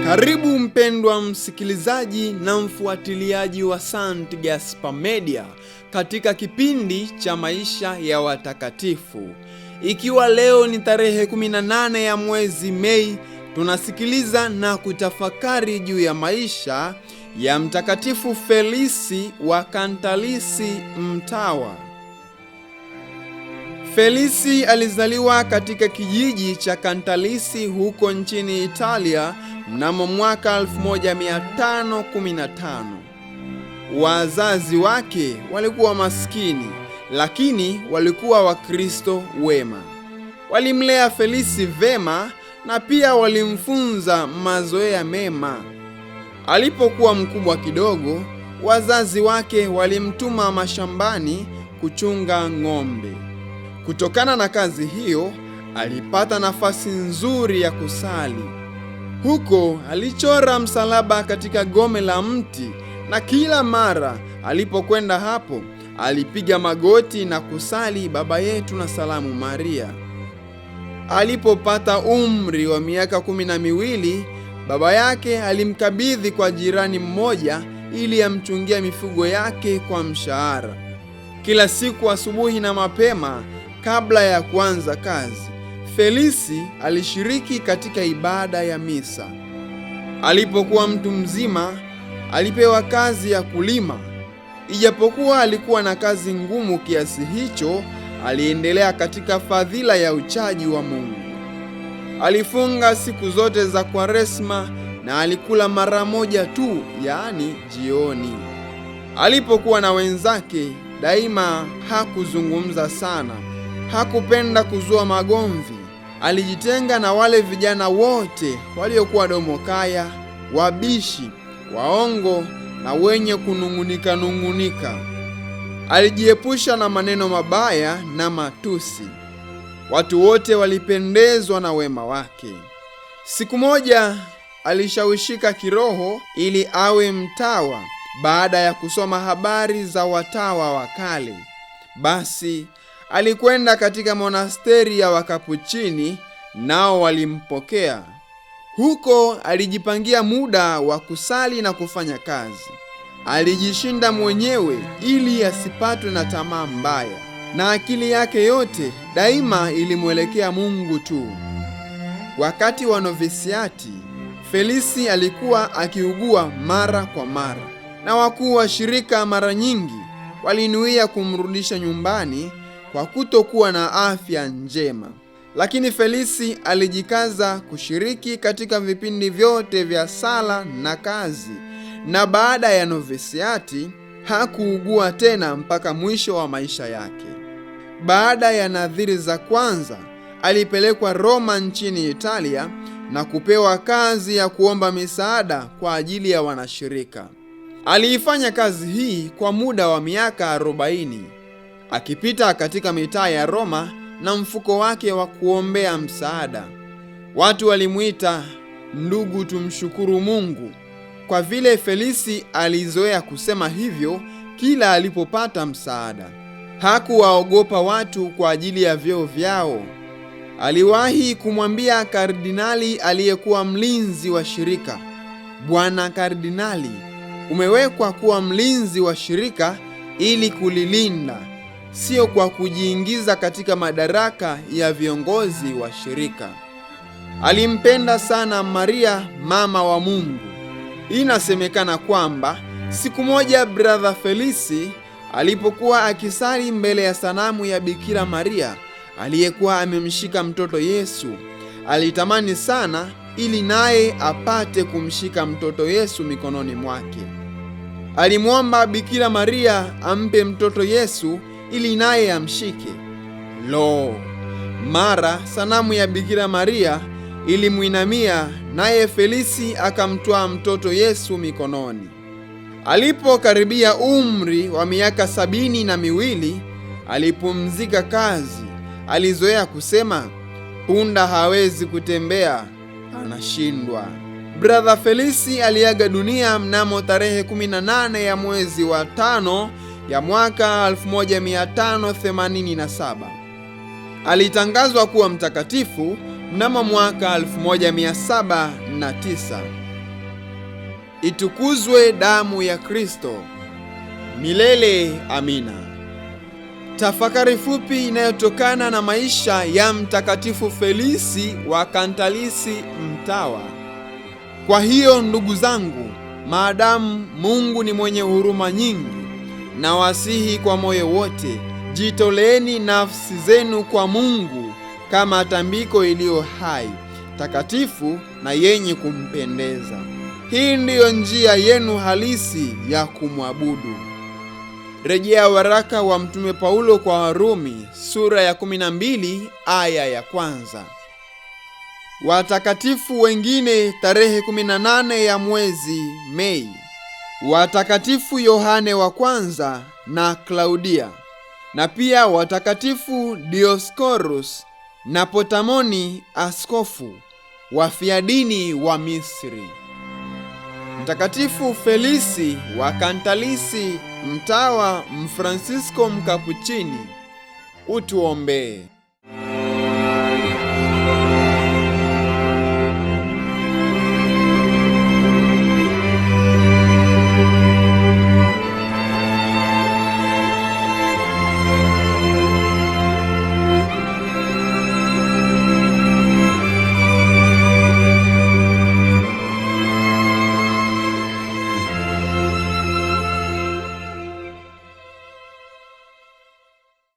Karibu mpendwa msikilizaji na mfuatiliaji wa St. Gaspar Media katika kipindi cha maisha ya watakatifu. Ikiwa leo ni tarehe 18 ya mwezi Mei, tunasikiliza na kutafakari juu ya maisha ya Mtakatifu Felisi wa Kantalisi Mtawa. Felisi alizaliwa katika kijiji cha Kantalisi huko nchini Italia mnamo mwaka 1515. Wazazi wake walikuwa maskini, lakini walikuwa Wakristo wema. Walimlea Felisi vema na pia walimfunza mazoea mema. Alipokuwa mkubwa kidogo, wazazi wake walimtuma mashambani kuchunga ng'ombe. Kutokana na kazi hiyo, alipata nafasi nzuri ya kusali. Huko alichora msalaba katika gome la mti, na kila mara alipokwenda hapo, alipiga magoti na kusali Baba Yetu na Salamu Maria. Alipopata umri wa miaka 12, baba yake alimkabidhi kwa jirani mmoja ili amchungie mifugo yake kwa mshahara. Kila siku asubuhi na mapema, kabla ya kuanza kazi, Felisi alishiriki katika ibada ya misa. Alipokuwa mtu mzima, alipewa kazi ya kulima. Ijapokuwa alikuwa na kazi ngumu kiasi hicho, aliendelea katika fadhila ya uchaji wa Mungu. Alifunga siku zote za Kwaresma na alikula mara moja tu, yaani jioni. Alipokuwa na wenzake, daima hakuzungumza sana. Hakupenda kuzua magomvi. Alijitenga na wale vijana wote waliokuwa domokaya, wabishi, waongo na wenye kunung'unika. Alijiepusha na maneno mabaya na matusi. Watu wote walipendezwa na wema wake. Siku moja alishawishika kiroho ili awe mtawa baada ya kusoma habari za watawa wa kale. Basi alikwenda katika monasteri ya Wakapuchini, nao walimpokea. Huko alijipangia muda wa kusali na kufanya kazi. Alijishinda mwenyewe ili asipatwe na tamaa mbaya, na akili yake yote daima ilimwelekea Mungu tu. Wakati wa novisiati, Felisi alikuwa akiugua mara kwa mara, na wakuu wa shirika mara nyingi walinuia kumrudisha nyumbani kwa kutokuwa na afya njema. Lakini Felisi alijikaza kushiriki katika vipindi vyote vya sala na kazi, na baada ya novisiati hakuugua tena mpaka mwisho wa maisha yake. Baada ya nadhiri za kwanza, alipelekwa Roma nchini Italia na kupewa kazi ya kuomba misaada kwa ajili ya wanashirika. Aliifanya kazi hii kwa muda wa miaka 40, akipita katika mitaa ya Roma na mfuko wake wa kuombea msaada. Watu walimuita ndugu tumshukuru Mungu, kwa vile Felisi alizoea kusema hivyo kila alipopata msaada. Hakuwaogopa watu kwa ajili ya vyeo vyao. Aliwahi kumwambia kardinali aliyekuwa mlinzi wa shirika, Bwana Kardinali, umewekwa kuwa mlinzi wa shirika ili kulilinda, sio kwa kujiingiza katika madaraka ya viongozi wa shirika. Alimpenda sana Maria, mama wa Mungu. Inasemekana kwamba siku moja brother Felisi alipokuwa akisali mbele ya sanamu ya Bikira Maria aliyekuwa amemshika mtoto Yesu, alitamani sana ili naye apate kumshika mtoto Yesu mikononi mwake. Alimwomba Bikira Maria ampe mtoto Yesu ili naye amshike. Lo! Mara sanamu ya Bikira Maria ilimwinamia, naye Felisi akamtwaa mtoto Yesu mikononi. Alipokaribia umri wa miaka 72, alipumzika kazi. Alizoea kusema, punda hawezi kutembea, anashindwa. Brother Felisi aliaga dunia mnamo tarehe 18 ya mwezi wa 5 ya mwaka 1587. Alitangazwa kuwa mtakatifu mnamo mwaka 1709. Itukuzwe damu ya Kristo! Milele amina. Tafakari fupi inayotokana na maisha ya Mtakatifu Felisi wa Kantalisi Mtawa. Kwa hiyo ndugu zangu, maadamu Mungu ni mwenye huruma nyingi, na wasihi kwa moyo wote, jitoleeni nafsi zenu kwa Mungu kama tambiko iliyo hai, takatifu na yenye kumpendeza. Hii ndiyo njia yenu halisi ya kumwabudu. Rejea waraka wa Mtume Paulo kwa Warumi sura ya 12 aya ya 1. Watakatifu wengine tarehe 18 ya mwezi Mei: Watakatifu Yohane wa kwanza na Klaudia, na pia watakatifu Dioskorus na Potamoni askofu, wafiadini wa Misri. Mtakatifu Felisi wa Kantalisi Mtawa, Mfransisko Mkapuchini, utuombee.